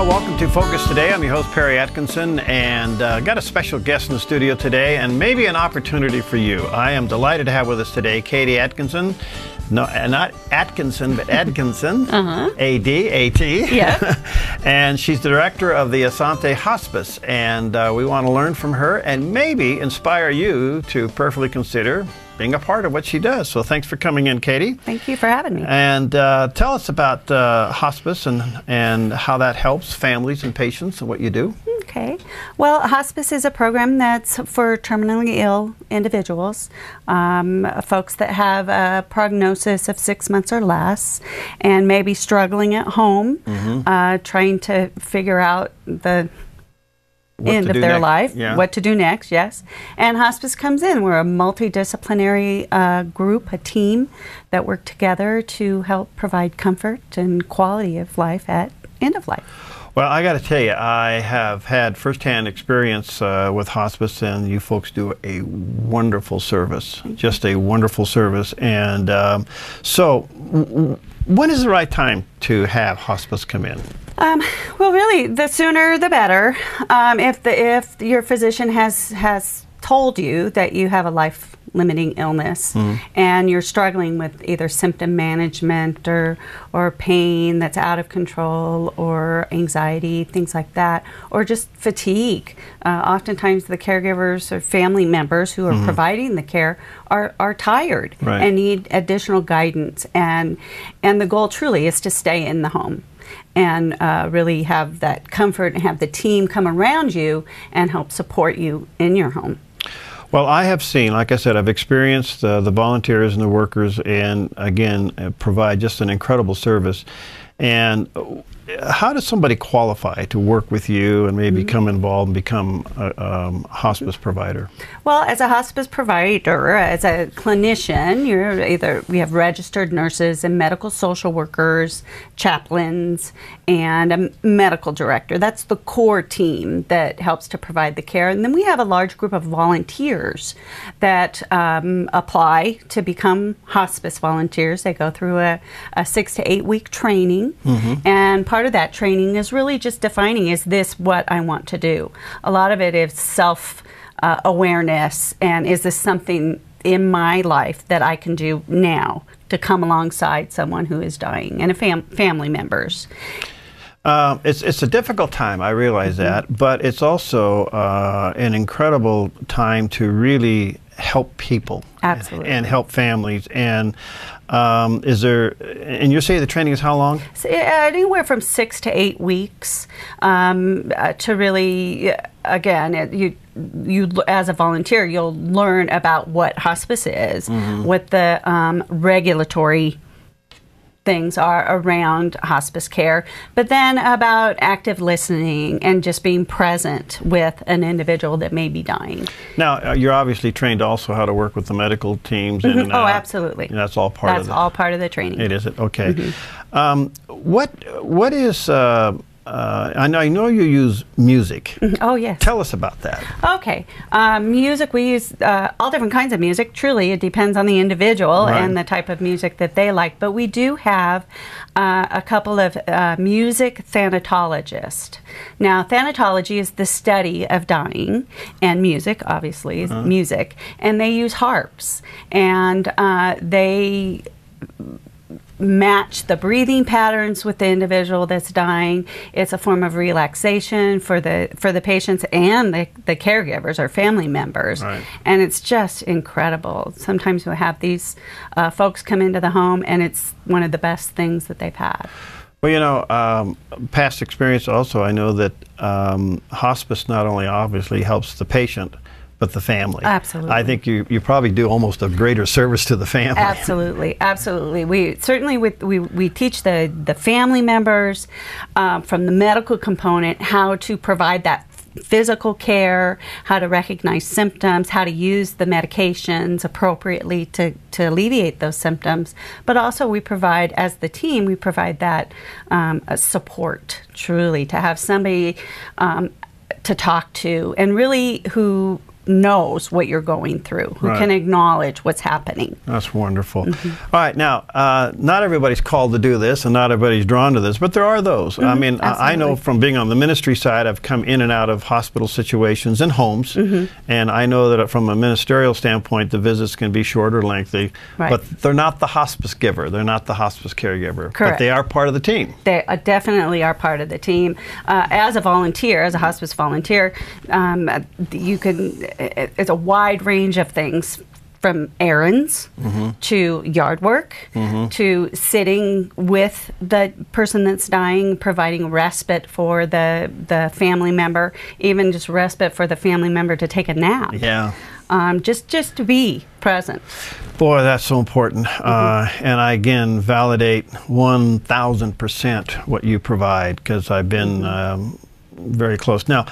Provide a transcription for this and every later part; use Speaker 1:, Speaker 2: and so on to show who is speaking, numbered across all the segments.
Speaker 1: welcome to Focus Today. I'm your host, Perry Adkison, and got a special guest in the studio today, and maybe an opportunity for you. I am delighted to have with us today Katie Adkison. No, not Atkinson, but Adkison, A-D-A-T. Yeah. And she's the director of the Asante Hospice, and we want to learn from her and maybe inspire you to prayerfully consider being a part of what she does. So thanks for coming in, Katie.
Speaker 2: Thank you for having me.
Speaker 1: And tell us about hospice and how that helps families and patients and what you do.
Speaker 2: Okay. Well, hospice is a program that's for terminally ill individuals, folks that have a prognosis of 6 months or less and maybe struggling at home, trying to figure out the end of their life, what to do next, yes. And hospice comes in. We're a multidisciplinary group, a team that work together to help provide comfort and quality of life at end of life.
Speaker 1: Well, I got to tell you, I have had firsthand experience with hospice, and you folks do a wonderful service, just a wonderful service. And so when is the right time to have hospice come in?
Speaker 2: Well, really, the sooner the better. If your physician has told you that you have a life-limiting illness and you're struggling with either symptom management or pain that's out of control or anxiety, things like that, or just fatigue. Oftentimes the caregivers or family members who are providing the care are tired and need additional guidance. And the goal truly is to stay in the home and really have that comfort and have the team come around you and help support you in your home.
Speaker 1: Well, I have seen, like I said, I've experienced the volunteers and the workers, and again, provide just an incredible service. And how does somebody qualify to work with you and maybe become involved and become a hospice provider?
Speaker 2: Well, as a hospice provider, as a clinician, we have registered nurses and medical social workers, chaplains, and a medical director. That's the core team that helps to provide the care. And then we have a large group of volunteers that apply to become hospice volunteers. They go through a 6 to 8 week training, and part of that training is really just defining, is this what I want to do? A lot of it is self-awareness, and is this something in my life that I can do now to come alongside someone who is dying and family members.
Speaker 1: It's a difficult time, I realize that, but it's also an incredible time to really help people.
Speaker 2: Absolutely.
Speaker 1: And help families. And is there, and you say the training is how long?
Speaker 2: So, anywhere from 6 to 8 weeks to really, again, you as a volunteer, you'll learn about what hospice is, what the regulatory things are around hospice care, but then about active listening and just being present with an individual that may be dying.
Speaker 1: Now, you're obviously trained also how to work with the medical teams. In and
Speaker 2: oh,
Speaker 1: out.
Speaker 2: Absolutely.
Speaker 1: And that's all part of it.
Speaker 2: That's all part of the training.
Speaker 1: It is it? Okay. What is I know you use music.
Speaker 2: Oh, yes.
Speaker 1: Tell us about that.
Speaker 2: Okay. Music, we use all different kinds of music. Truly, it depends on the individual and the type of music that they like. But we do have a couple of music thanatologists. Now, thanatology is the study of dying, and music, obviously, is music. And they use harps. And they match the breathing patterns with the individual that's dying. It's a form of relaxation for the patients and the caregivers or family members. And it's just incredible. Sometimes we have these folks come into the home, and it's one of the best things that they've had.
Speaker 1: Well, you know, past experience also, I know that hospice not only obviously helps the patient, but the family.
Speaker 2: Absolutely.
Speaker 1: I think you probably do almost a greater service to the family.
Speaker 2: Absolutely, absolutely. We certainly we teach the family members from the medical component how to provide that physical care, how to recognize symptoms, how to use the medications appropriately to alleviate those symptoms. But also we provide, as the team, we provide that support, truly, to have somebody to talk to, and really who knows what you're going through, who can acknowledge what's happening.
Speaker 1: That's wonderful. All right, now, not everybody's called to do this, and not everybody's drawn to this, but there are those. I mean, I know from being on the ministry side, I've come in and out of hospital situations and homes, and I know that from a ministerial standpoint, the visits can be short or lengthy, but they're not the hospice giver. They're not the hospice caregiver.
Speaker 2: Correct.
Speaker 1: But they are part of the team.
Speaker 2: They definitely are part of the team. As a volunteer, as a hospice volunteer, it's a wide range of things, from errands to yard work to sitting with the person that's dying, providing respite for the family member, even just respite for the family member to take a nap.
Speaker 1: Yeah.
Speaker 2: Just to be present.
Speaker 1: Boy, that's so important. And I, again, validate 1,000% what you provide, because I've been very close. Now,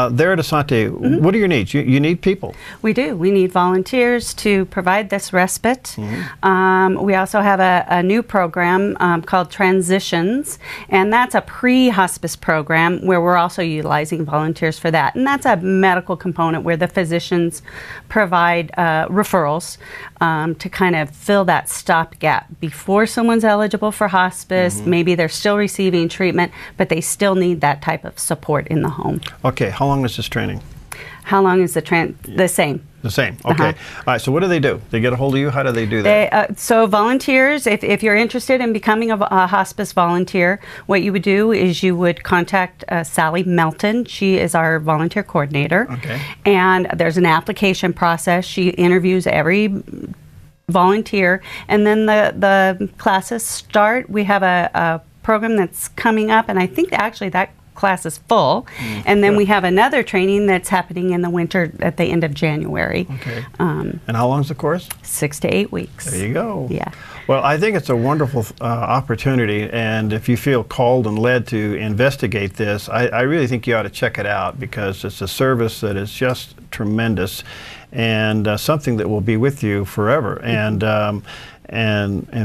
Speaker 1: there at Asante, what are your needs? You need people. We do.
Speaker 2: We need volunteers to provide this respite. We also have a new program called Transitions, and that's a pre-hospice program where we're also utilizing volunteers for that. And that's a medical component where the physicians provide referrals to kind of fill that stopgap before someone's eligible for hospice. Maybe they're still receiving treatment, but they still need that type of support in the home.
Speaker 1: Okay, how long is this training?
Speaker 2: How long is the same?
Speaker 1: The same, okay. All right, so what do? They get a hold of you? How do they do that?
Speaker 2: So volunteers, if you're interested in becoming a hospice volunteer, what you would do is you would contact Sally Melton. She is our volunteer coordinator. Okay. And there's an application process. She interviews every volunteer, and then the classes start. We have a program that's coming up, and I think actually that class is full, and then we have another training that's happening in the winter at the end of January.
Speaker 1: Okay. And how long is the course?
Speaker 2: 6 to 8 weeks.
Speaker 1: There you go.
Speaker 2: Yeah.
Speaker 1: Well, I think it's a wonderful opportunity, and if you feel called and led to investigate this, I really think you ought to check it out, because it's a service that is just tremendous, and something that will be with you forever. And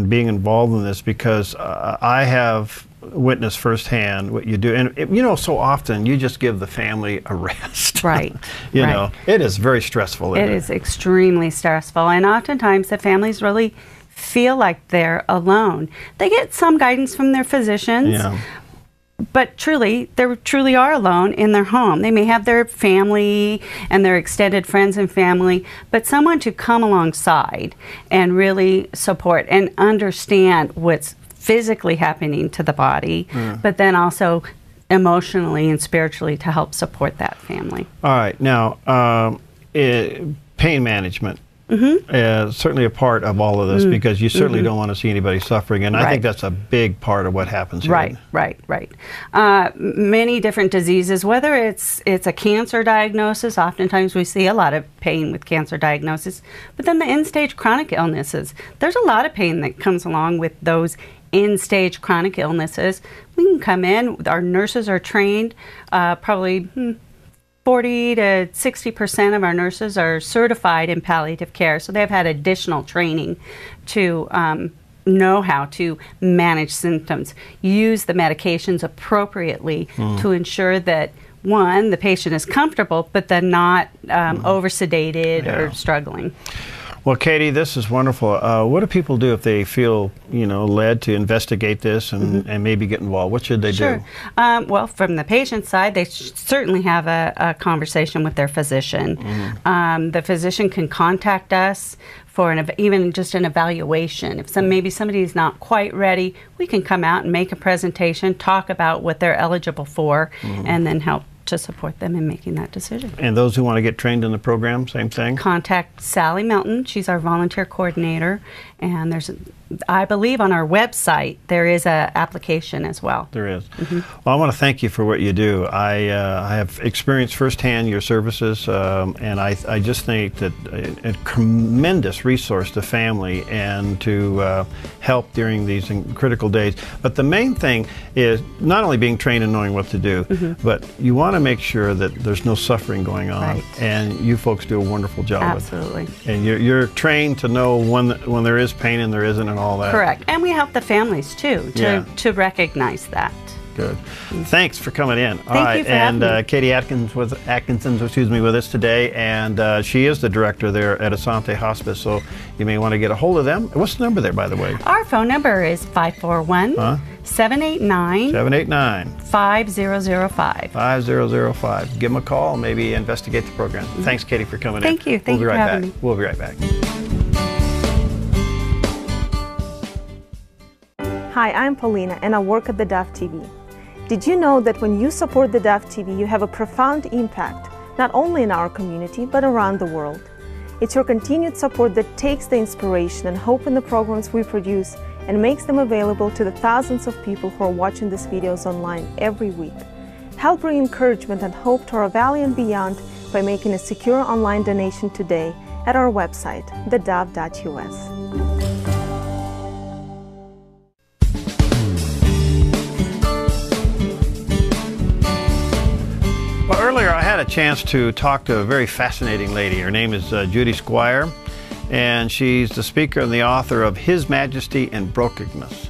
Speaker 1: being involved in this, because I have witness firsthand what you do, and you know, so often you just give the family a rest.
Speaker 2: Right.
Speaker 1: You know, it is very stressful.
Speaker 2: It is extremely stressful, and oftentimes the families really feel like they're alone. They get some guidance from their physicians, but truly, they truly are alone in their home. They may have their family and their extended friends and family, but someone to come alongside and really support and understand what's physically happening to the body, but then also emotionally and spiritually to help support that family.
Speaker 1: All right, now pain management is certainly a part of all of this, because you certainly don't want to see anybody suffering, and I think that's a big part of what happens here. Right.
Speaker 2: Many different diseases, whether it's a cancer diagnosis. Oftentimes we see a lot of pain with cancer diagnosis, but then the end-stage chronic illnesses, there's a lot of pain that comes along with those end-stage chronic illnesses. We can come in, our nurses are trained, probably 40 to 60% of our nurses are certified in palliative care, so they've had additional training to know how to manage symptoms, use the medications appropriately to ensure that, one, the patient is comfortable, but then not over-sedated or struggling.
Speaker 1: Well, Katie, this is wonderful. What do people do if they feel, led to investigate this and maybe get involved? What should they do?
Speaker 2: Well, from the patient side, they certainly have a conversation with their physician. The physician can contact us for even just an evaluation. If maybe somebody is not quite ready, we can come out and make a presentation, talk about what they're eligible for, and then help to support them in making that decision. And
Speaker 1: those who want to get trained in the program, same thing?
Speaker 2: Contact Sally Melton. She's our volunteer coordinator, and I believe on our website there is an application as well.
Speaker 1: There is. Well, I want to thank you for what you do. I have experienced firsthand your services, and I just think that a tremendous resource to family and to help during these critical days. But the main thing is not only being trained and knowing what to do, but you want to make sure that there's no suffering going on, and you folks do a wonderful job with it.
Speaker 2: Absolutely.
Speaker 1: And you're trained to know when there is pain and there isn't and all that.
Speaker 2: Correct. And we help the families too to recognize that.
Speaker 1: Good. Thanks for coming in.
Speaker 2: Thank you for having me.
Speaker 1: Katie Atkinson, with us today, and she is the director there at Asante Hospice. So you may want to get a hold of them. What's the number there, by the way?
Speaker 2: Our phone number is 541-789 5005.
Speaker 1: 5005. Give them a call. Maybe investigate the program. Thanks, Katie, for coming in.
Speaker 2: Thank you. Thank you for having me.
Speaker 1: We'll be right back.
Speaker 3: Hi, I'm Paulina, and I work at theDove TV. Did you know that when you support theDove TV, you have a profound impact, not only in our community, but around the world? It's your continued support that takes the inspiration and hope in the programs we produce and makes them available to the thousands of people who are watching these videos online every week. Help bring encouragement and hope to our valley and beyond by making a secure online donation today at our website, thedove.us.
Speaker 1: Well, earlier I had a chance to talk to a very fascinating lady. Her name is Judy Squier, and she's the speaker and the author of His Majesty and Brokenness,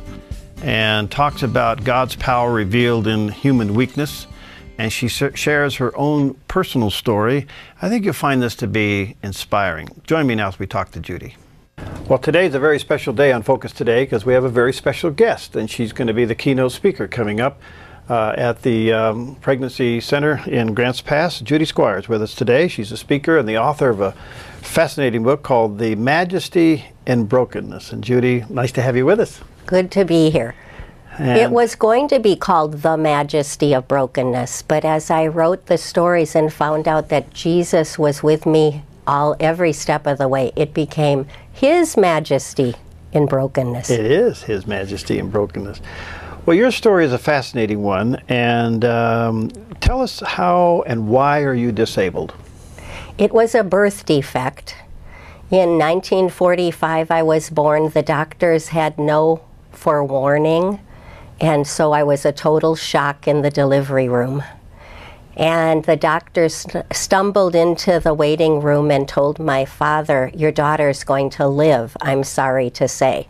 Speaker 1: and talks about God's power revealed in human weakness, and she shares her own personal story. I think you'll find this to be inspiring. Join me now as we talk to Judy. Well, today's a very special day on Focus Today because we have a very special guest, and she's going to be the keynote speaker coming up at the Pregnancy Center in Grants Pass. Judy Squier is with us today. She's a speaker and the author of a fascinating book called The Majesty and Brokenness. And Judy, nice to have you with us.
Speaker 4: Good to be here.
Speaker 1: And
Speaker 4: it was going to be called The Majesty of Brokenness, but as I wrote the stories and found out that Jesus was with me every step of the way, it became His Majesty in Brokenness.
Speaker 1: It is His Majesty in Brokenness. Well, your story is a fascinating one, and tell us how and why are you disabled?
Speaker 4: It was a birth defect. In 1945, I was born. The doctors had no forewarning, and so I was a total shock in the delivery room. And the doctors stumbled into the waiting room and told my father, "Your daughter's going to live, I'm sorry to say."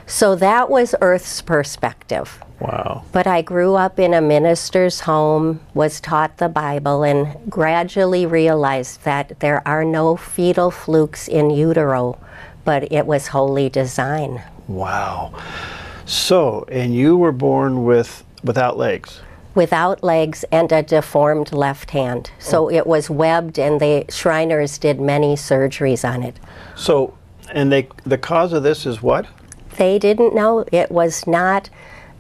Speaker 4: So that was Earth's perspective.
Speaker 1: Wow.
Speaker 4: But I grew up in a minister's home, was taught the Bible, and gradually realized that there are no fetal flukes in utero, but it was holy design.
Speaker 1: Wow. So, and you were born without legs?
Speaker 4: Without legs and a deformed left hand. So it was webbed, and the Shriners did many surgeries on it.
Speaker 1: So, and the cause of this is what?
Speaker 4: They didn't know. It was not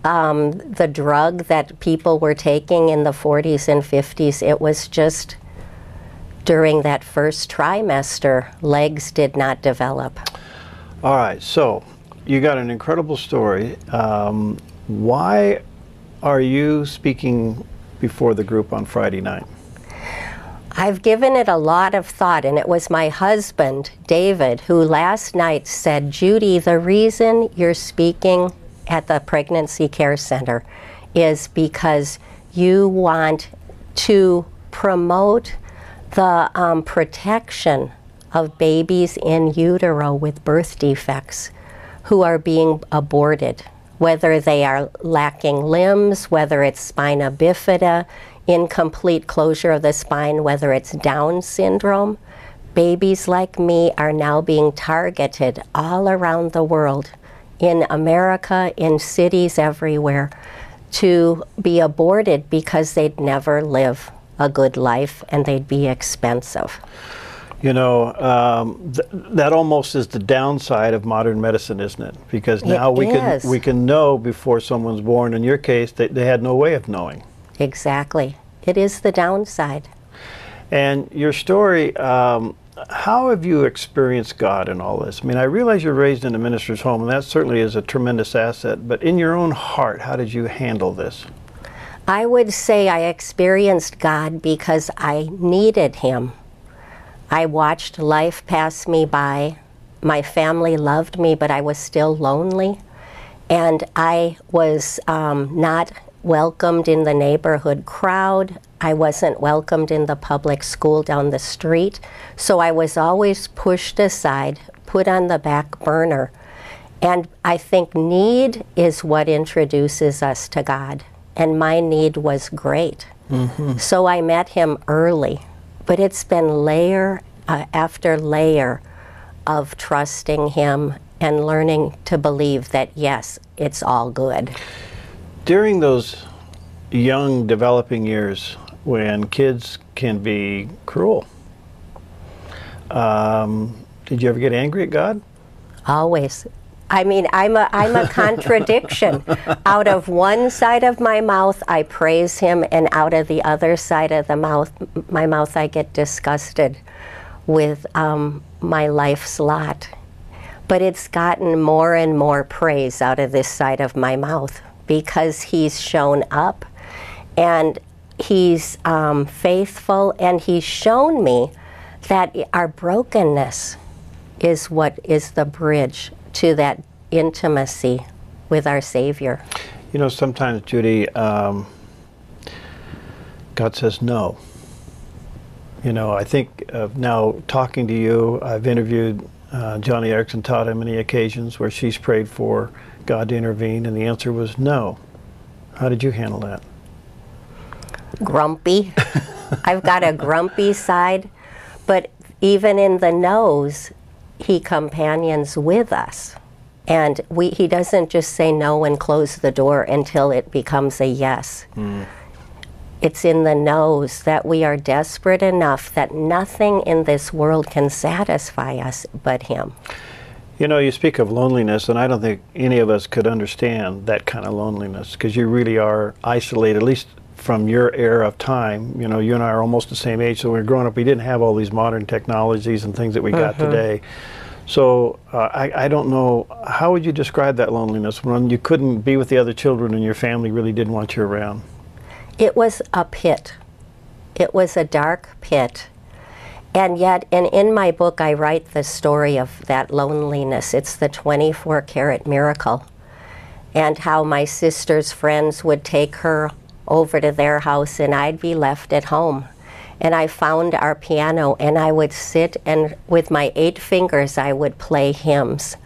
Speaker 4: the drug that people were taking in the 40s and 50s. It was just during that first trimester, legs did not develop.
Speaker 1: All right, so you got an incredible story. Why are you speaking before the group on Friday night?
Speaker 4: I've given it a lot of thought, and it was my husband, David, who last night said, "Judy, the reason you're speaking at the Pregnancy Care Center is because you want to promote the protection of babies in utero with birth defects who are being aborted, whether they are lacking limbs, whether it's spina bifida, incomplete closure of the spine, whether it's Down syndrome. Babies like me are now being targeted all around the world, in America, in cities everywhere, to be aborted because they'd never live a good life and they'd be expensive."
Speaker 1: You know, that almost is the downside of modern medicine, isn't it? Because now we can know before someone's born. In your case, they had no way of knowing.
Speaker 4: Exactly. It is the downside.
Speaker 1: And your story, how have you experienced God in all this? I mean, I realize you're raised in a minister's home, and that certainly is a tremendous asset, but in your own heart, how did you handle this?
Speaker 4: I would say I experienced God because I needed Him. I watched life pass me by. My family loved me, but I was still lonely. And I was not welcomed in the neighborhood crowd. I wasn't welcomed in the public school down the street. So I was always pushed aside, put on the back burner. And I think need is what introduces us to God. and my need was great. So I met him early. But it's been layer after layer of trusting him and learning to believe that, yes, it's all good.
Speaker 1: During those young developing years when kids can be cruel, did you ever get angry at God?
Speaker 4: Always. I mean, I'm a contradiction. Out of one side of my mouth, I praise him, and out of the other side of my mouth, I get disgusted with my life's lot. But it's gotten more and more praise out of this side of my mouth because he's shown up, and he's faithful, and he's shown me that our brokenness is what is the bridge to that intimacy with our Savior.
Speaker 1: You know, sometimes, Judy, God says no. You know, I think now talking to you, I've interviewed Johnny Erickson, taught on many occasions where she's prayed for God to intervene, and the answer was no. How did you handle that?
Speaker 4: Grumpy. I've got a grumpy side, but even in the no's, he companions with us. And he doesn't just say no and close the door until it becomes a yes. It's in the no's that we are desperate enough that nothing in this world can satisfy us but him.
Speaker 1: You know, you speak of loneliness, and I don't think any of us could understand that kind of loneliness, because you really are isolated, at least from your era of time. You know, you and I are almost the same age, so when we were growing up, we didn't have all these modern technologies and things that we got today. So I don't know, how would you describe that loneliness when you couldn't be with the other children and your family really didn't want you around?
Speaker 4: It was a pit. It was a dark pit. And yet, in my book, I write the story of that loneliness. It's the 24-karat miracle. And how my sister's friends would take her over to their house and I'd be left at home. And I found our piano, and I would sit, and with my 8 fingers I would play hymns.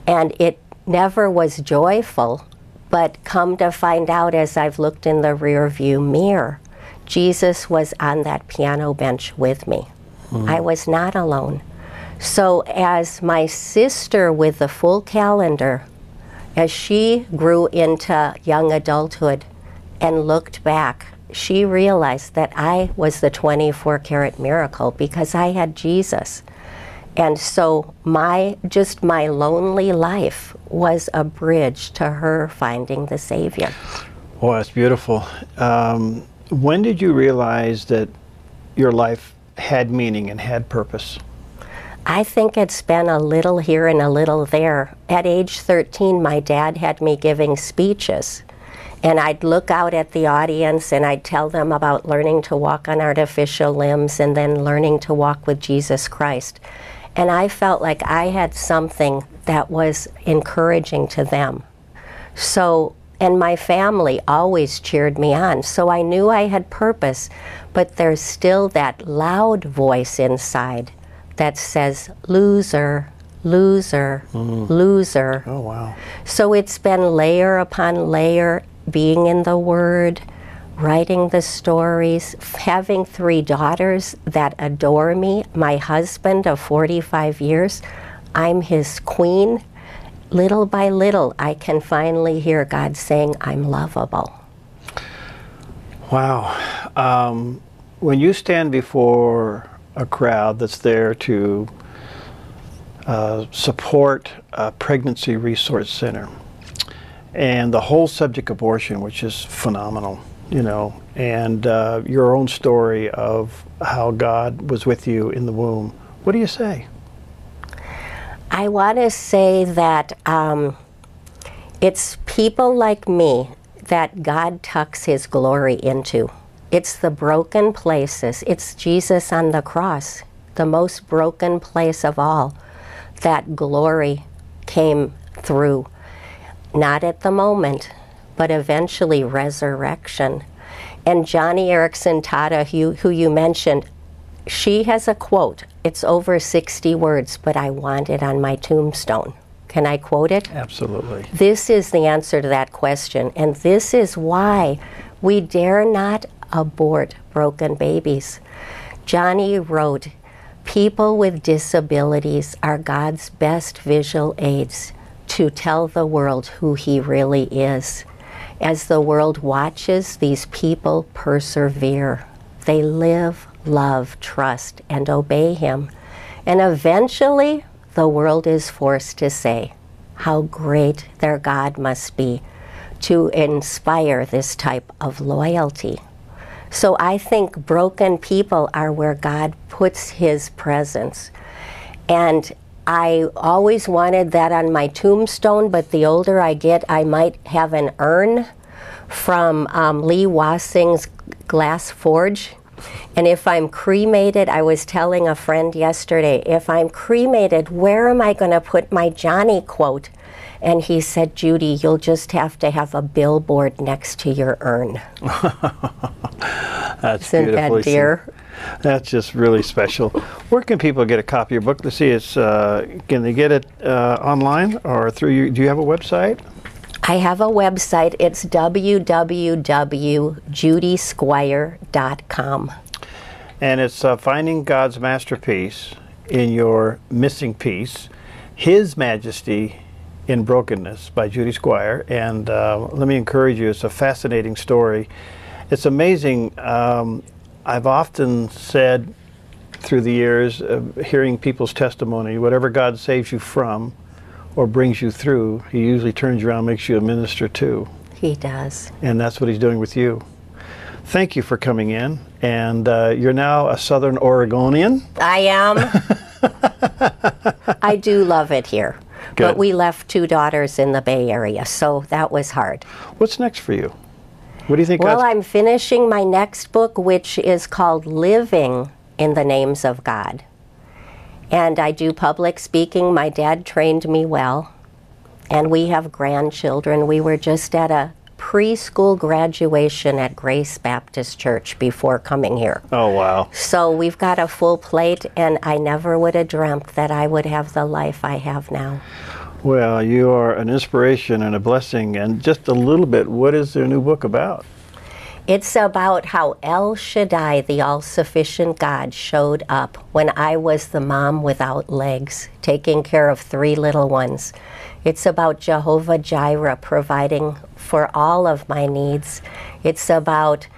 Speaker 4: And it never was joyful, but come to find out as I've looked in the rearview mirror, Jesus was on that piano bench with me. I was not alone. So as my sister with the full calendar, as she grew into young adulthood and looked back, she realized that I was the 24-karat miracle because I had Jesus. And so my lonely life was a bridge to her finding the Savior.
Speaker 1: Oh, that's beautiful. When did you realize that your life had meaning and had purpose?
Speaker 4: I think it's been a little here and a little there. At age 13, my dad had me giving speeches. And I'd look out at the audience and I'd tell them about learning to walk on artificial limbs and then learning to walk with Jesus Christ. And I felt like I had something that was encouraging to them. So, and my family always cheered me on. So I knew I had purpose, but there's still that loud voice inside that says, loser, loser, loser.
Speaker 1: Oh, wow.
Speaker 4: So it's been layer upon layer, being in the Word, writing the stories, having 3 daughters that adore me, my husband of 45 years, I'm his queen. Little by little, I can finally hear God saying, I'm lovable.
Speaker 1: Wow. When you stand before a crowd that's there to support a pregnancy resource center, and the whole subject abortion, which is phenomenal, you know, and your own story of how God was with you in the womb, what do you say?
Speaker 4: I want to say that it's people like me that God tucks his glory into. It's the broken places. It's Jesus on the cross, the most broken place of all, that glory came through. Not at the moment, but eventually resurrection. And Joni Eareckson Tada, who you mentioned, she has a quote. It's over 60 words, but I want it on my tombstone. Can I quote it?
Speaker 1: Absolutely.
Speaker 4: This is the answer to that question, and this is why we dare not abort broken babies. Johnny wrote, "People with disabilities are God's best visual aids to tell the world who He really is. As the world watches, these people persevere. They live, love, trust, and obey Him. And eventually, the world is forced to say how great their God must be to inspire this type of loyalty." So I think broken people are where God puts His presence. And I always wanted that on my tombstone, but the older I get, I might have an urn from Lee Wassing's Glass Forge. And if I'm cremated, I was telling a friend yesterday, if I'm cremated, where am I going to put my Johnny quote? And he said, "Judy, you'll just have to have a billboard next to your urn."
Speaker 1: That's
Speaker 4: Isn't
Speaker 1: beautiful.
Speaker 4: that dear?
Speaker 1: That's just really special. Where can people get a copy of your book? Let's see, can they get it online or through you? Do you have a website?
Speaker 4: I have a website. It's www.judysquier.com.
Speaker 1: And it's Finding God's Masterpiece in Your Missing Piece, His Majesty in Brokenness by Judy Squier. And let me encourage you, it's a fascinating story. It's amazing. I've often said through the years, hearing people's testimony, whatever God saves you from or brings you through, He usually turns you around and makes you a minister too.
Speaker 4: He does.
Speaker 1: And that's what He's doing with you. Thank you for coming in. And you're now a Southern Oregonian.
Speaker 4: I am. I do love it here.
Speaker 1: Good.
Speaker 4: But we left 2 daughters in the Bay Area, so that was hard.
Speaker 1: What's next for you? What do you think?
Speaker 4: Well, I'm finishing my next book, which is called Living in the Names of God. And I do public speaking. My dad trained me well. And we have grandchildren. We were just at a preschool graduation at Grace Baptist Church before coming here.
Speaker 1: Oh, wow.
Speaker 4: So we've got a full plate, and I never would have dreamt that I would have the life I have now.
Speaker 1: Well, you are an inspiration and a blessing. And just a little bit, what is their new book about?
Speaker 4: It's about how El Shaddai, the all-sufficient God, showed up when I was the mom without legs, taking care of 3 little ones. It's about Jehovah Jireh providing for all of my needs. It's about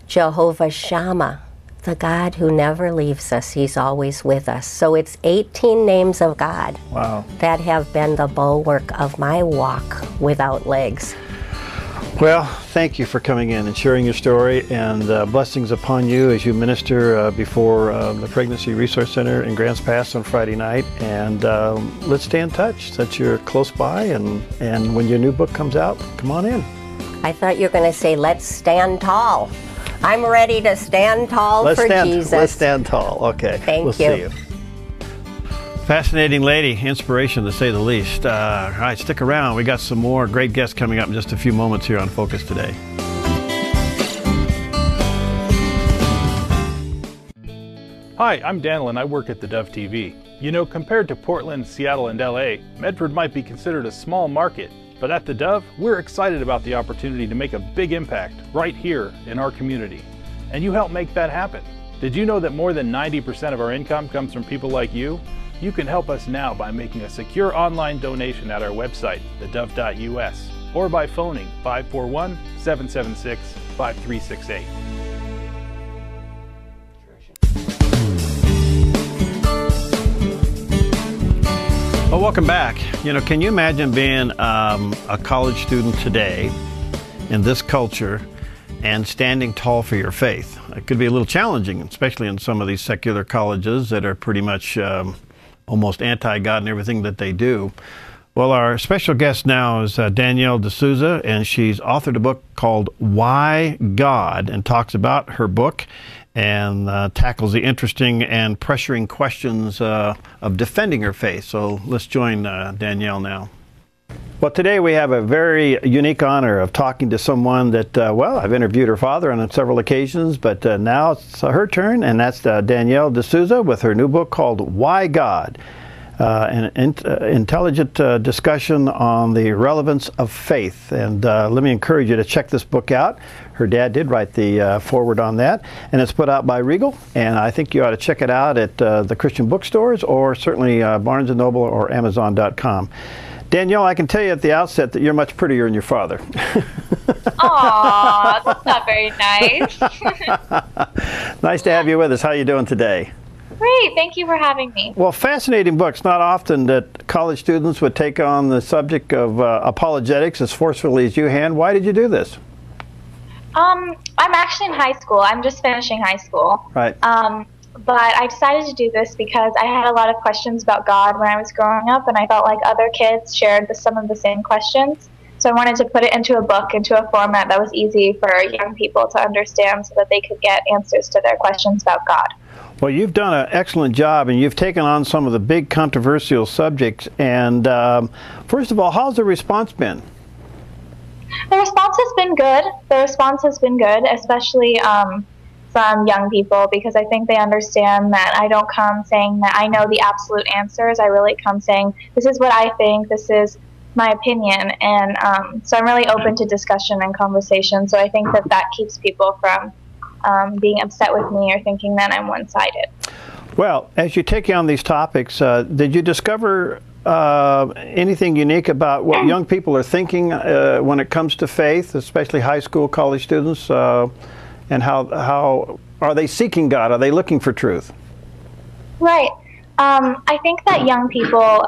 Speaker 4: Jehovah Shammah, the God who never leaves us. He's always with us. So it's 18 names of God.
Speaker 1: Wow.
Speaker 4: That have been the bulwark of my walk without legs.
Speaker 1: Well, thank you for coming in and sharing your story, and blessings upon you as you minister before the Pregnancy Resource Center in Grants Pass on Friday night. And let's stay in touch since you're close by, and when your new book comes out, come on in.
Speaker 4: I thought you were going to say, let's stand tall. I'm ready to stand tall for Jesus.
Speaker 1: Let's stand tall. Okay.
Speaker 4: Thank
Speaker 1: you. See you. Fascinating lady, inspiration to say the least. All right, stick around. We got some more great guests coming up in just a few moments here on Focus Today.
Speaker 5: Hi, I'm Daniel and I work at theDove TV. You know, compared to Portland, Seattle, and LA, Medford might be considered a small market, but at theDove, we're excited about the opportunity to make a big impact right here in our community. And you help make that happen. Did you know that more than 90% of our income comes from people like you? You can help us now by making a secure online donation at our website, thedove.us, or by phoning 541-776-5368.
Speaker 1: Well, welcome back. You know, can you imagine being a college student today in this culture and standing tall for your faith? It could be a little challenging, especially in some of these secular colleges that are pretty much almost anti-God in everything that they do. Well, our special guest now is Danielle D'Souza, and she's authored a book called Why God, and talks about her book and tackles the interesting and pressuring questions of defending her faith. So let's join Danielle now. Well, today we have a very unique honor of talking to someone that, well, I've interviewed her father on several occasions, but now it's her turn, and that's Danielle D'Souza with her new book called Why God. an intelligent discussion on the relevance of faith. And let me encourage you to check this book out. Her dad did write the foreword on that, and it's put out by Reagan, and I think you ought to check it out at the Christian bookstores, or certainly Barnes & Noble or Amazon.com. Danielle, I can tell you at the outset that you're much prettier than your father.
Speaker 6: Aw, that's not very nice.
Speaker 1: Nice to have you with us. How are you doing today?
Speaker 6: Great, thank you for having me.
Speaker 1: Well, fascinating books. Not often that college students would take on the subject of apologetics as forcefully as you hand. Why did you do this?
Speaker 6: I'm actually in high school. I'm just finishing high school.
Speaker 1: Right.
Speaker 6: But I decided to do this because I had a lot of questions about God when I was growing up, and I felt like other kids shared some of the same questions. So I wanted to put it into a book, into a format that was easy for young people to understand so that they could get answers to their questions about God.
Speaker 1: Well, you've done an excellent job, and you've taken on some of the big controversial subjects. And first of all, how's the response been?
Speaker 6: The response has been good. The response has been good, especially from young people, because I think they understand that I don't come saying that I know the absolute answers. I really come saying, this is what I think, this is my opinion, and so I'm really open to discussion and conversation, so I think that that keeps people from being upset with me or thinking that I'm one-sided.
Speaker 1: Well, as you take on these topics, did you discover anything unique about what young people are thinking when it comes to faith, especially high school, college students, and how are they seeking God? Are they looking for truth?
Speaker 6: Right. I think that young people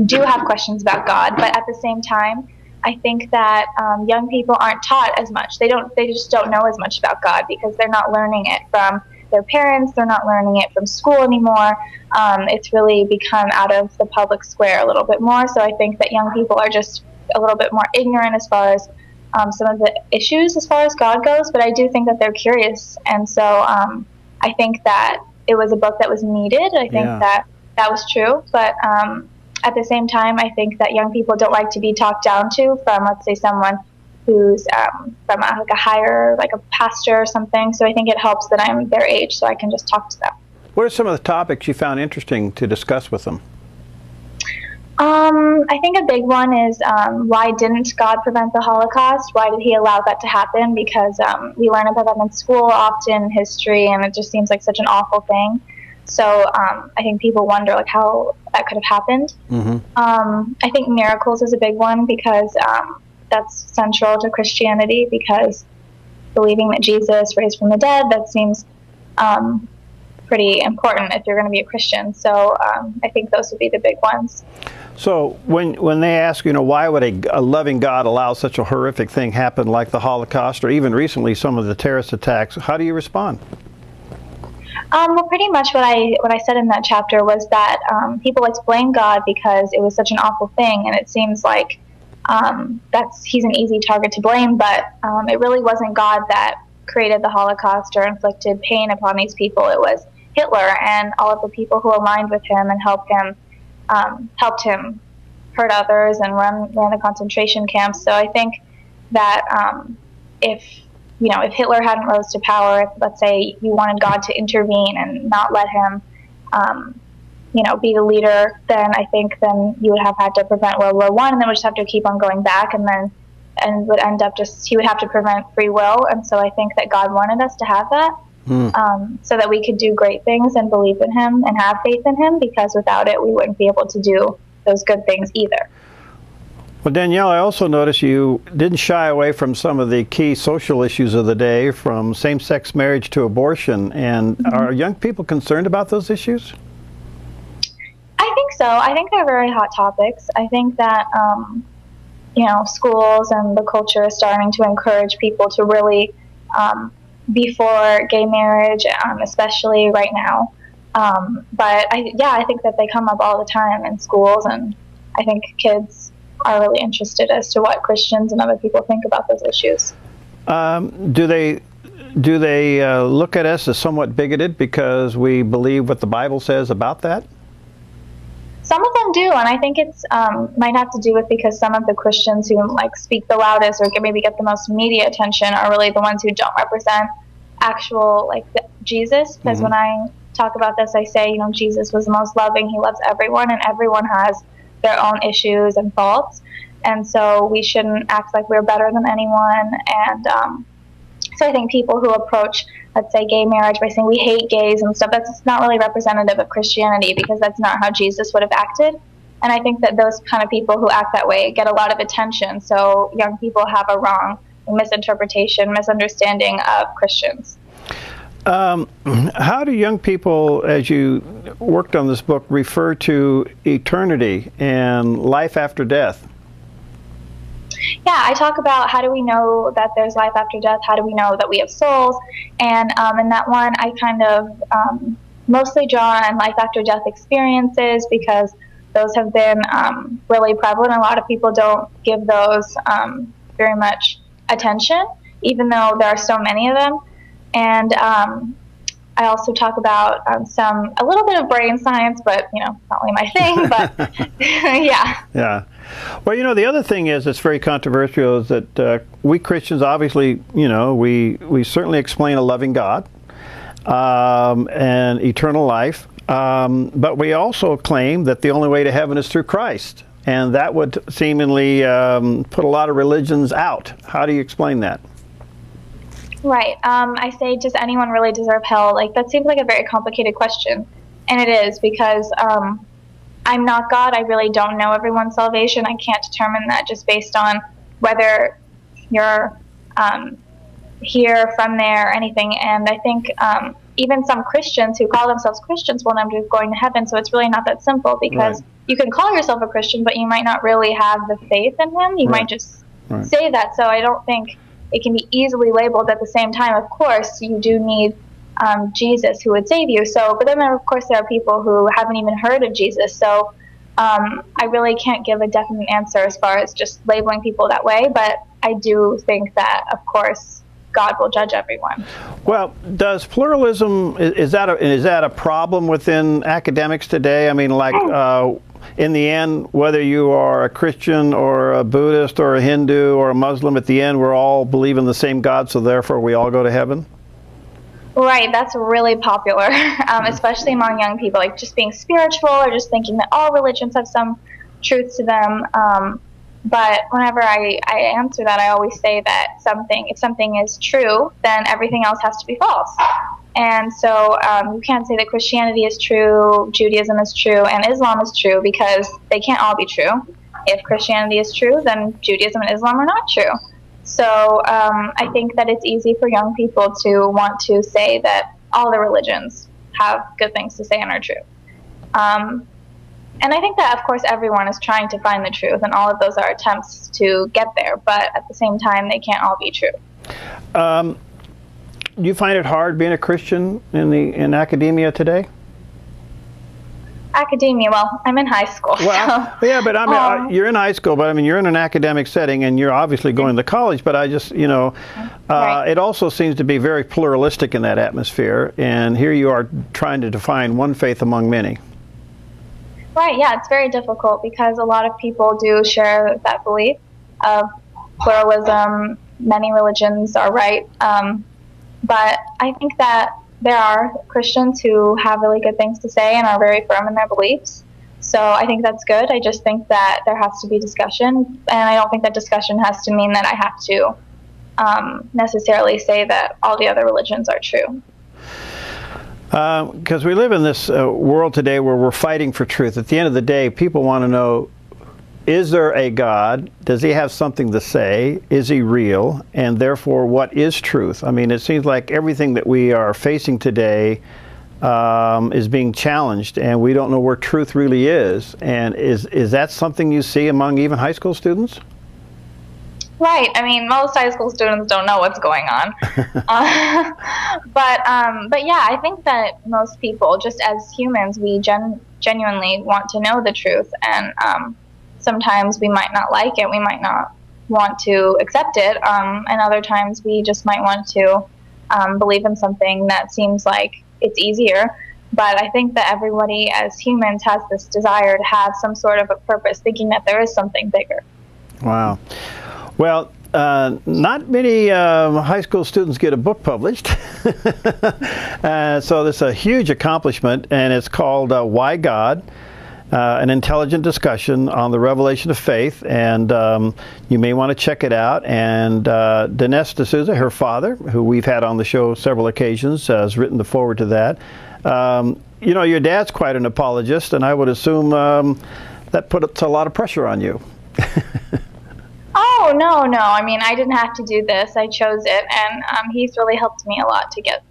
Speaker 6: do have questions about God, but at the same time, I think that young people aren't taught as much. They just don't know as much about God because they're not learning it from their parents. They're not learning it from school anymore. It's really become out of the public square a little bit more. So I think that young people are just a little bit more ignorant as far as some of the issues as far as God goes, but I do think that they're curious. And so I think that it was a book that was needed. I think that was true. But at the same time, I think that young people don't like to be talked down to from, let's say, someone who's from a higher, like a pastor or something. So I think it helps that I'm their age so I can just talk to them.
Speaker 1: What are some of the topics you found interesting to discuss with them?
Speaker 6: I think a big one is why didn't God prevent the Holocaust? Why did he allow that to happen? Because we learn about that in school often, in history, and it just seems like such an awful thing. So I think people wonder like how that could have happened. Mm-hmm. I think miracles is a big one because that's central to Christianity, because believing that Jesus raised from the dead, that seems pretty important if you're going to be a Christian. So I think those would be the big ones.
Speaker 1: So when they ask, why would a loving God allow such a horrific thing happen like the Holocaust, or even recently some of the terrorist attacks, how do you respond?
Speaker 6: Well, pretty much what I said in that chapter was that people like to blame God because it was such an awful thing, and it seems like he's an easy target to blame, but it really wasn't God that created the Holocaust or inflicted pain upon these people. It was Hitler and all of the people who aligned with him and helped him hurt others and ran the concentration camps. So I think that if Hitler hadn't rose to power, if, let's say, you wanted God to intervene and not let him, be the leader, then I think you would have had to prevent World War I, and then would just have to keep on going back, and would end up he would have to prevent free will. And so I think that God wanted us to have that, so that we could do great things and believe in him and have faith in him, because without it, we wouldn't be able to do those good things either.
Speaker 1: Well, Danielle, I also noticed you didn't shy away from some of the key social issues of the day, from same-sex marriage to abortion. And are young people concerned about those issues?
Speaker 6: I think so. I think they're very hot topics. I think that, schools and the culture is starting to encourage people to really be for gay marriage, especially right now. But I think that they come up all the time in schools, and I think kids are really interested as to what Christians and other people think about those issues.
Speaker 1: Do they look at us as somewhat bigoted because we believe what the Bible says about that?
Speaker 6: Some of them do, and I think it's might have to do with because some of the Christians who speak the loudest or maybe get the most media attention are really the ones who don't represent actual Jesus. Because when I talk about this, I say, you know, Jesus was the most loving. He loves everyone, and everyone has their own issues and faults. And so we shouldn't act like we're better than anyone. And so I think people who approach, let's say, gay marriage by saying we hate gays and stuff, that's not really representative of Christianity, because that's not how Jesus would have acted. And I think that those kind of people who act that way get a lot of attention. So young people have a wrong misunderstanding of Christians.
Speaker 1: How do young people, as you worked on this book, refer to eternity and life after death?
Speaker 6: Yeah, I talk about how do we know that there's life after death, how do we know that we have souls, and in that one I kind of mostly draw on life after death experiences, because those have been really prevalent. A lot of people don't give those very much attention, even though there are so many of them. And I also talk about a little bit of brain science, but, you know, not really my thing, but yeah.
Speaker 1: Yeah. Well, you know, the other thing is that's very controversial is that we Christians, obviously, you know, we certainly explain a loving God and eternal life, but we also claim that the only way to heaven is through Christ, and that would seemingly put a lot of religions out. How do you explain that?
Speaker 6: Right. I say, does anyone really deserve hell? Like, that seems like a very complicated question. And it is, because I'm not God. I really don't know everyone's salvation. I can't determine that just based on whether you're here, from there, or anything. And I think even some Christians who call themselves Christians will end up going to heaven. So it's really not that simple, because you can call yourself a Christian, but you might not really have the faith in him. You might just say that. So I don't think it can be easily labeled. At the same time, of course, you do need Jesus who would save you. So, but then of course there are people who haven't even heard of Jesus. So I really can't give a definite answer as far as just labeling people that way. But I do think that, of course, God will judge everyone.
Speaker 1: Well, does pluralism, is that a problem within academics today? I mean, like in the end, whether you are a Christian or a Buddhist or a Hindu or a Muslim, at the end we're all believe in the same God, so therefore we all go to heaven?
Speaker 6: Right, that's really popular, especially among young people, like just being spiritual or just thinking that all religions have some truth to them. But whenever I answer that, I always say that if something is true, then everything else has to be false. And so you can't say that Christianity is true, Judaism is true, and Islam is true, because they can't all be true. If Christianity is true, then Judaism and Islam are not true. So I think that it's easy for young people to want to say that all the religions have good things to say and are true. And I think that, of course, everyone is trying to find the truth, and all of those are attempts to get there, but at the same time, they can't all be true.
Speaker 1: Do you find it hard being a Christian in academia today?
Speaker 6: Academia, well, I'm in high school.
Speaker 1: Well, so, yeah, but I mean, you're in high school, but I mean, you're in an academic setting, and you're obviously going to college, but I just, you know, it also seems to be very pluralistic in that atmosphere, and here you are trying to define one faith among many.
Speaker 6: Right, yeah, it's very difficult, because a lot of people do share that belief of pluralism. Many religions are right. But I think that there are Christians who have really good things to say and are very firm in their beliefs. So I think that's good. I just think that there has to be discussion. And I don't think that discussion has to mean that I have to necessarily say that all the other religions are true.
Speaker 1: Because we live in this world today where we're fighting for truth. At the end of the day, people want to know, is there a God? Does he have something to say? Is he real? And therefore, what is truth? I mean, it seems like everything that we are facing today is being challenged, and we don't know where truth really is. And is that something you see among even high school students?
Speaker 6: Right. I mean, most high school students don't know what's going on. But yeah, I think that most people, just as humans, we genuinely want to know the truth. And sometimes we might not like it. We might not want to accept it. And other times we just might want to believe in something that seems like it's easier. But I think that everybody as humans has this desire to have some sort of a purpose, thinking that there is something bigger.
Speaker 1: Wow. Well, not many high school students get a book published. So this is a huge accomplishment, and it's called Why God? An intelligent discussion on the revelation of faith, and you may want to check it out. And Danielle D'Souza, her father, who we've had on the show several occasions, has written the foreword to that. You know, your dad's quite an apologist, and I would assume that puts a lot of pressure on you.
Speaker 6: Oh, no. I mean, I didn't have to do this. I chose it, and he's really helped me a lot to get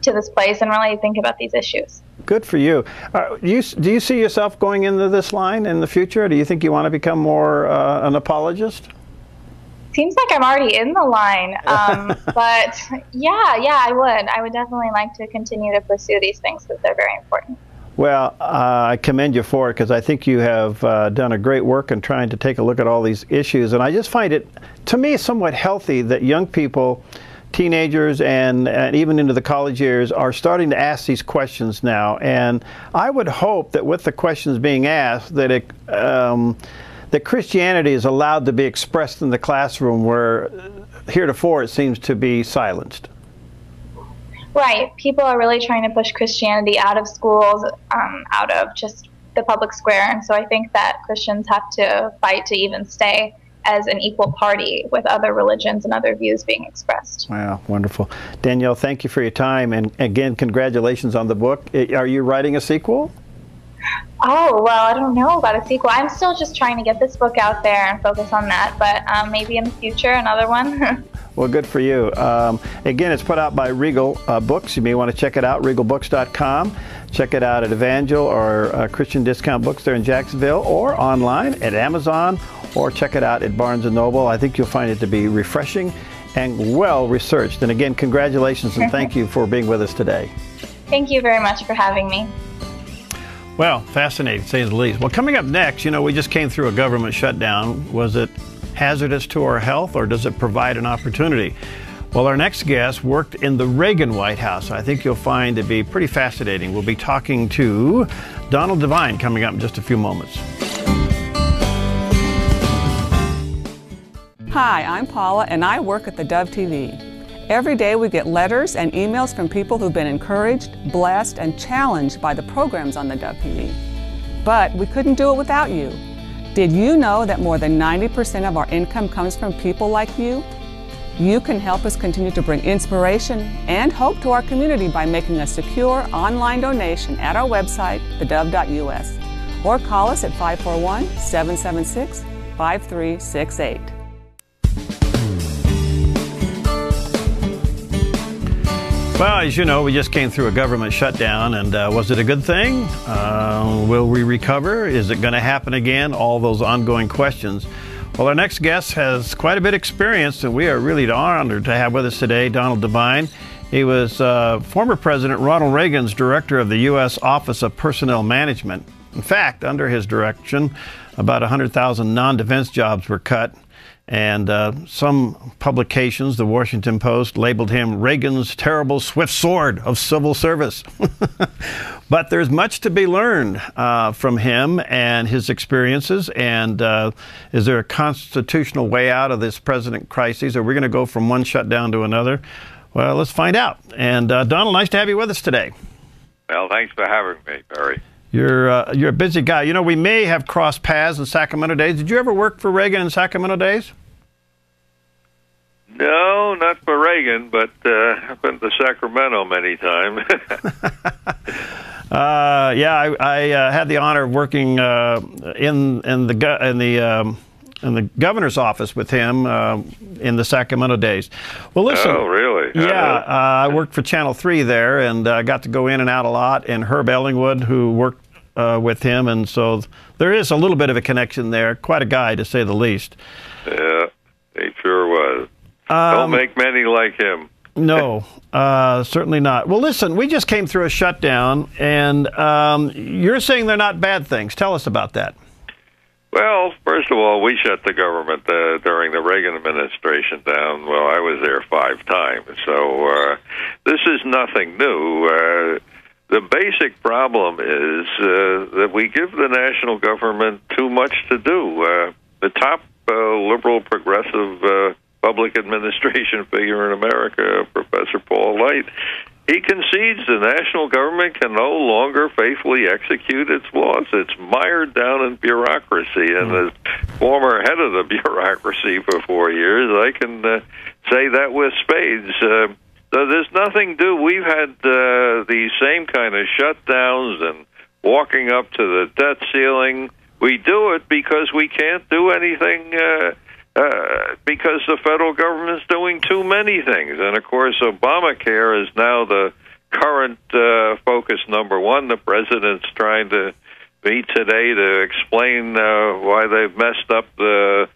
Speaker 6: to this place and really think about these issues.
Speaker 1: Good for you. Do you see yourself going into this line in the future? Do you think you want to become more an apologist?
Speaker 6: Seems like I'm already in the line, but yeah, I would. I would definitely like to continue to pursue these things because they're very important.
Speaker 1: Well, I commend you for it, because I think you have done a great work in trying to take a look at all these issues. And I just find it, to me, somewhat healthy that young people, teenagers, and even into the college years are starting to ask these questions now. And I would hope that with the questions being asked, that that Christianity is allowed to be expressed in the classroom, where heretofore it seems to be silenced.
Speaker 6: Right. People are really trying to push Christianity out of schools, out of just the public square. And so I think that Christians have to fight to even stay as an equal party with other religions and other views being expressed.
Speaker 1: Wow, wonderful. Danielle, thank you for your time. And again, congratulations on the book. Are you writing a sequel?
Speaker 6: Oh, well, I don't know about a sequel. I'm still just trying to get this book out there and focus on that. But maybe in the future, another one.
Speaker 1: Well, good for you. Again, it's put out by Regal Books. You may want to check it out, regalbooks.com. Check it out at Evangel or Christian Discount Books there in Jacksonville, or online at Amazon, or check it out at Barnes & Noble. I think you'll find it to be refreshing and well researched. And again, congratulations and thank you for being with us today.
Speaker 6: Thank you very much for having me.
Speaker 1: Well, fascinating, to say the least. Well, coming up next, you know, we just came through a government shutdown. Was it hazardous to our health, or does it provide an opportunity? Well, our next guest worked in the Reagan White House. I think you'll find it to be pretty fascinating. We'll be talking to Devine coming up in just a few moments.
Speaker 7: Hi, I'm Paula, and I work at theDove TV. Every day we get letters and emails from people who've been encouraged, blessed, and challenged by the programs on theDove TV. But we couldn't do it without you. Did you know that more than 90% of our income comes from people like you? You can help us continue to bring inspiration and hope to our community by making a secure online donation at our website, thedove.us, or call us at 541-776-5368.
Speaker 1: Well, as you know, we just came through a government shutdown, and was it a good thing? Will we recover? Is it going to happen again? All those ongoing questions. Well, our next guest has quite a bit of experience, and we are really honored to have with us today Devine. He was former President Ronald Reagan's director of the U.S. Office of Personnel Management. In fact, under his direction, about 100,000 non-defense jobs were cut. And some publications, the Washington Post, labeled him Reagan's terrible swift sword of civil service. But there's much to be learned from him and his experiences. And is there a constitutional way out of this president crisis? Are we going to go from one shutdown to another? Well, let's find out. And Donald, nice to have you with us today.
Speaker 8: Well, thanks for having me, Barry.
Speaker 1: You're a busy guy. You know, we may have crossed paths in Sacramento days. Did you ever work for Reagan in Sacramento days?
Speaker 8: No, not for Reagan, but I've been to Sacramento many times.
Speaker 1: Yeah, I had the honor of working in the governor's office with him in the Sacramento days. Well, listen.
Speaker 8: Oh, really?
Speaker 1: Yeah, I worked for Channel 3 there, and got to go in and out a lot. And Herb Ellingwood, who worked with him, and so there is a little bit of a connection there. Quite a guy, to say the least.
Speaker 8: Yeah, he sure was. Don't make many like him.
Speaker 1: No, certainly not. Well, listen, we just came through a shutdown, and you're saying they're not bad things. Tell us about that.
Speaker 8: Well, first of all, we shut the government during the Reagan administration down. Well, I was there 5 times, so this is nothing new. The basic problem is that we give the national government too much to do. The top liberal progressive administration figure in America, Professor Paul Light. He concedes the national government can no longer faithfully execute its laws. It's mired down in bureaucracy. And as former head of the bureaucracy for 4 years, I can say that with spades. So there's nothing due. We've had the same kind of shutdowns and walking up to the debt ceiling. We do it because we can't do anything because the federal government's doing too many things. And, of course, Obamacare is now the current focus number one. The president's trying to meet today to explain why they've messed up the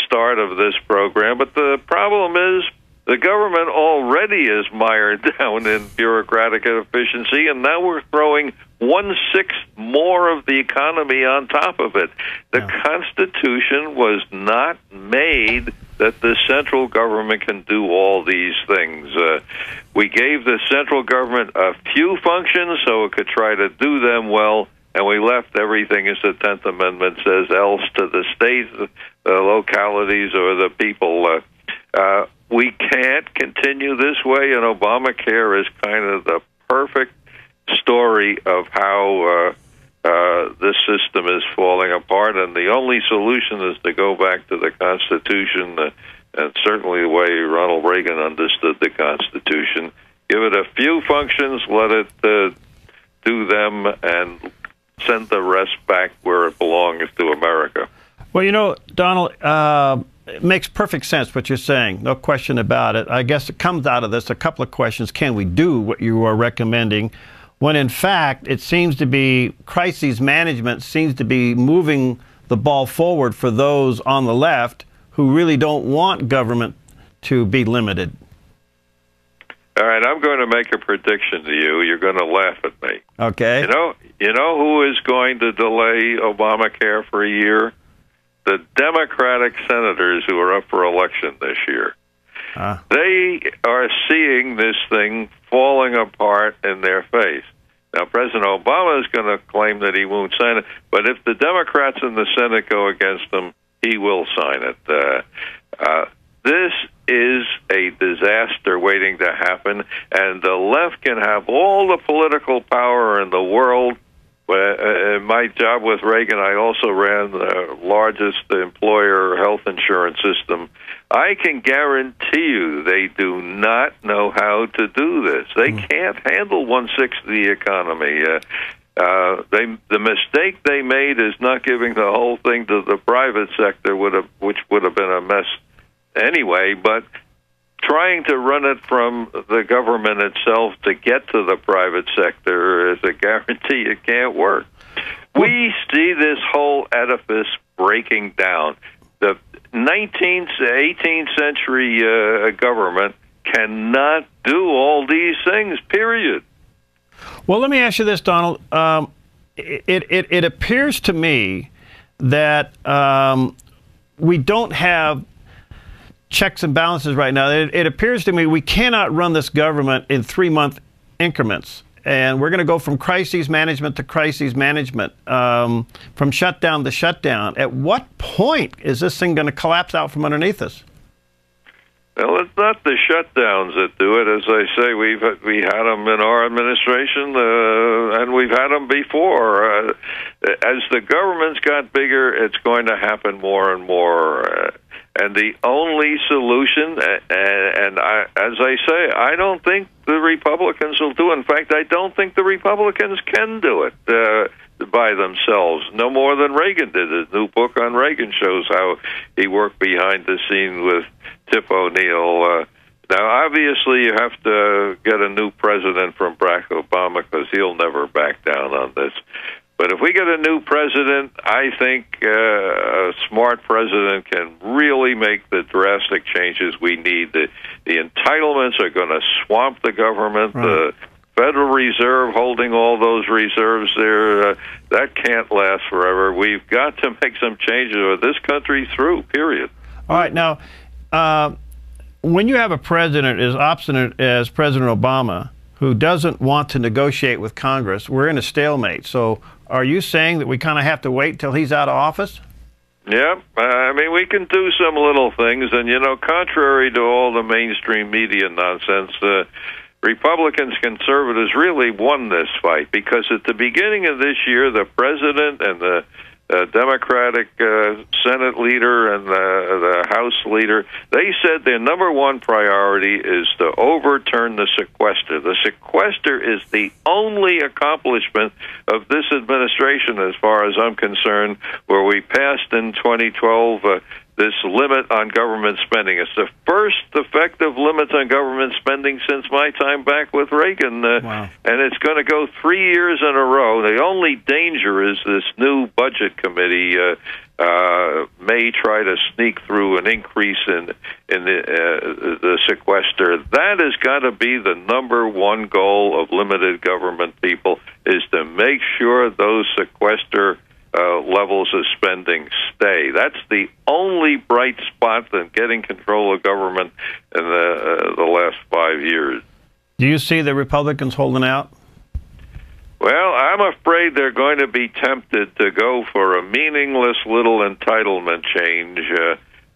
Speaker 8: start of this program. But the problem is the government already is mired down in bureaucratic inefficiency, and now we're throwing 1/6 more of the economy on top of it. The Constitution was not made that the central government can do all these things. We gave the central government a few functions so it could try to do them well, and we left everything, as the 10th Amendment says, else to the states, the localities, or the people. We can't continue this way, and Obamacare is kind of the perfect story of how this system is falling apart, and the only solution is to go back to the Constitution, and certainly the way Ronald Reagan understood the Constitution. Give it a few functions, let it do them, and send the rest back where it belongs to America.
Speaker 1: Well, you know, Donald, it makes perfect sense what you're saying, no question about it. I guess it comes out of this a couple of questions. Can we do what you are recommending? When in fact, it seems to be crisis management seems to be moving the ball forward for those on the left who really don't want government to be limited.
Speaker 8: All right, I'm going to make a prediction to you. You're going to laugh at me.
Speaker 1: Okay.
Speaker 8: You know who is going to delay Obamacare for a year? The Democratic senators who are up for election this year. They are seeing this thing falling apart in their face. Now, President Obama is going to claim that he won't sign it, but if the Democrats in the Senate go against him, he will sign it. This is a disaster waiting to happen, and the left can have all the political power in the world. In my job with Reagan, I also ran the largest employer health insurance system. I can guarantee you they do not know how to do this. They can't handle 1/6 of the economy. The mistake they made is not giving the whole thing to the private sector, which would have been a mess anyway, but trying to run it from the government itself to get to the private sector is a guarantee it can't work. We see this whole edifice breaking down. The 18th century government cannot do all these things, period.
Speaker 1: Well, let me ask you this, Donald. It appears to me that we don't have checks and balances right now. It appears to me we cannot run this government in 3-month increments. And we're going to go from crises management to crises management, from shutdown to shutdown. At what point is this thing going to collapse out from underneath us?
Speaker 8: Well, it's not the shutdowns that do it. As I say, we had them in our administration, and we've had them before. As the government's got bigger, it's going to happen more and more. And the only solution, as I say, I don't think the Republicans will do it. In fact, I don't think the Republicans can do it by themselves, no more than Reagan did. His new book on Reagan shows how he worked behind the scene with Tip O'Neill. Now, obviously, you have to get a new president from Barack Obama because he'll never back down on this. But if we get a new president, I think a smart president can really make the drastic changes we need. The entitlements are going to swamp the government. Right. The Federal Reserve holding all those reserves there, that can't last forever. We've got to make some changes or this country through, period.
Speaker 1: All right. Now, when you have a president as obstinate as President Obama, who doesn't want to negotiate with Congress, we're in a stalemate. So are you saying that we kind of have to wait till he's out of office?
Speaker 8: Yep. I mean, we can do some little things, and, contrary to all the mainstream media nonsense, Republicans, conservatives really won this fight, because at the beginning of this year, the president and the Democratic Senate leader and the House leader, they said their number one priority is to overturn the sequester. The sequester is the only accomplishment of this administration, as far as I'm concerned, where we passed in 2012 this limit on government spending. It's the first effective limit on government spending since my time back with Reagan,
Speaker 1: Wow.
Speaker 8: and it's going to go 3 years in a row. The only danger is this new budget committee may try to sneak through an increase in the sequester. That has got to be the number one goal of limited government people, is to make sure those sequester levels of spending stay. That's the only bright spot in getting control of government in the last 5 years.
Speaker 1: Do you see the Republicans holding out?
Speaker 8: Well, I'm afraid they're going to be tempted to go for a meaningless little entitlement change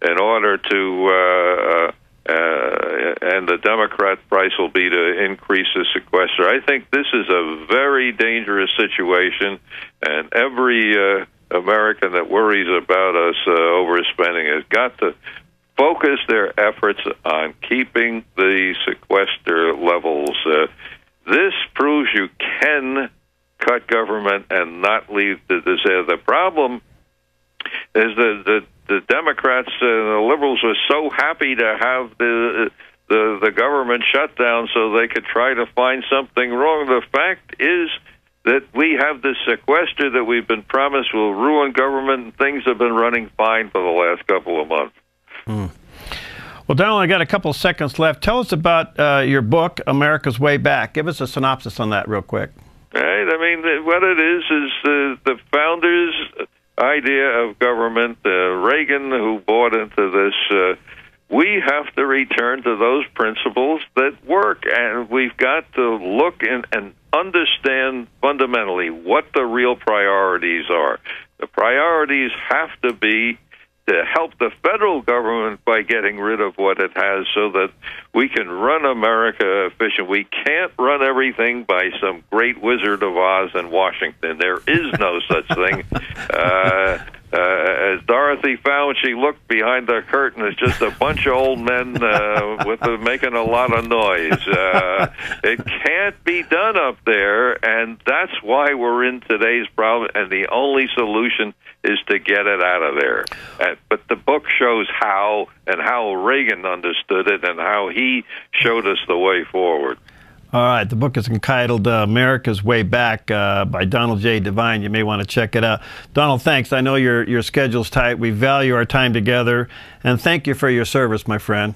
Speaker 8: in order to, and the Democrat price will be to increase the sequester. I think this is a very dangerous situation, and every American that worries about us overspending has got to focus their efforts on keeping the sequester levels. This proves you can cut government and not leave the disaster. The problem is the Democrats and the liberals were so happy to have the government shut down so they could try to find something wrong. The fact is that we have this sequester that we've been promised will ruin government, and things have been running fine for the last couple of months.
Speaker 1: Well, Donald, I got a couple of seconds left. Tell us about your book, America's Way Back. Give us a synopsis on that real quick.
Speaker 8: Right. I mean, what it is the founders' idea of government, Reagan, who bought into this. We have to return to those principles that work, and we've got to look and understand fundamentally what the real priorities are. The priorities have to be to help the federal government by getting rid of what it has so that we can run America efficient. We can't run everything by some great Wizard of Oz in Washington. There is no such thing. As Dorothy found when she looked behind the curtain, it's just a bunch of old men making a lot of noise. It can't be done up there, and that's why we're in today's problem, and the only solution is to get it out of there. But the book shows how, and how Reagan understood it, and how he showed us the way forward.
Speaker 1: All right, the book is entitled America's Way Back by Donald J. Devine. You may want to check it out. Donald, thanks. I know your schedule's tight. We value our time together, and thank you for your service, my friend.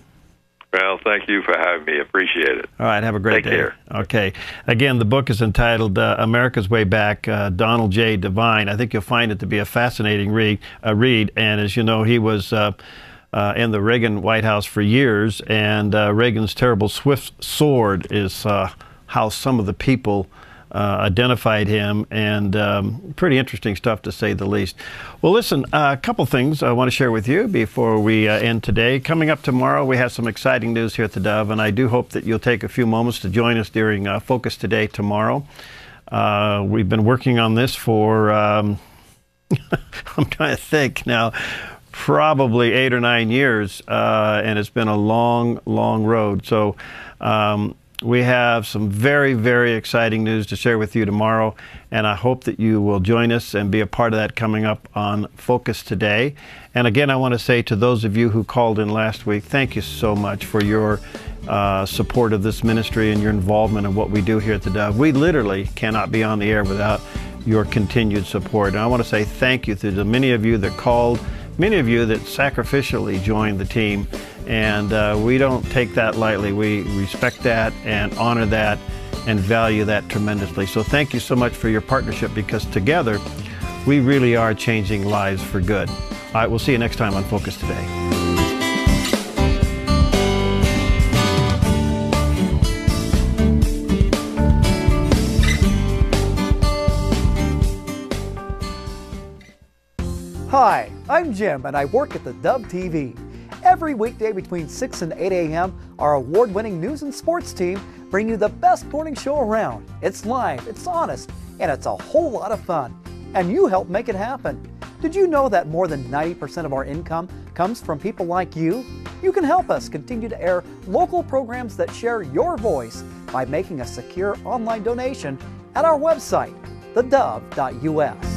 Speaker 8: Well, thank you for having me. Appreciate it.
Speaker 1: All right, have a great day.
Speaker 8: Take care.
Speaker 1: Okay. Again, the book is entitled America's Way Back, Donald J. Devine. I think you'll find it to be a fascinating read. And as you know, he was in the Reagan White House for years, and Reagan's terrible swift sword is how some of the people identified him, and pretty interesting stuff to say the least. Well, listen, a couple things I want to share with you before we end today. Coming up tomorrow, we have some exciting news here at the Dove, and I do hope that you'll take a few moments to join us during Focus Today tomorrow. We've been working on this for, I'm trying to think now, probably 8 or 9 years, and it's been a long, long road. So we have some very, very exciting news to share with you tomorrow, and I hope that you will join us and be a part of that coming up on Focus Today. And again, I want to say to those of you who called in last week, thank you so much for your support of this ministry and your involvement in what we do here at the Dove. We literally cannot be on the air without your continued support. And I want to say thank you to the many of you that called, many of you that sacrificially joined the team, and we don't take that lightly. We respect that and honor that and value that tremendously. So thank you so much for your partnership, because together we really are changing lives for good. All right, we'll see you next time on Focus Today.
Speaker 9: Hi, I'm Jim and I work at the Dove TV. Every weekday between 6 and 8 a.m., our award-winning news and sports team bring you the best morning show around. It's live, it's honest, and it's a whole lot of fun. And you help make it happen. Did you know that more than 90% of our income comes from people like you? You can help us continue to air local programs that share your voice by making a secure online donation at our website, thedove.us.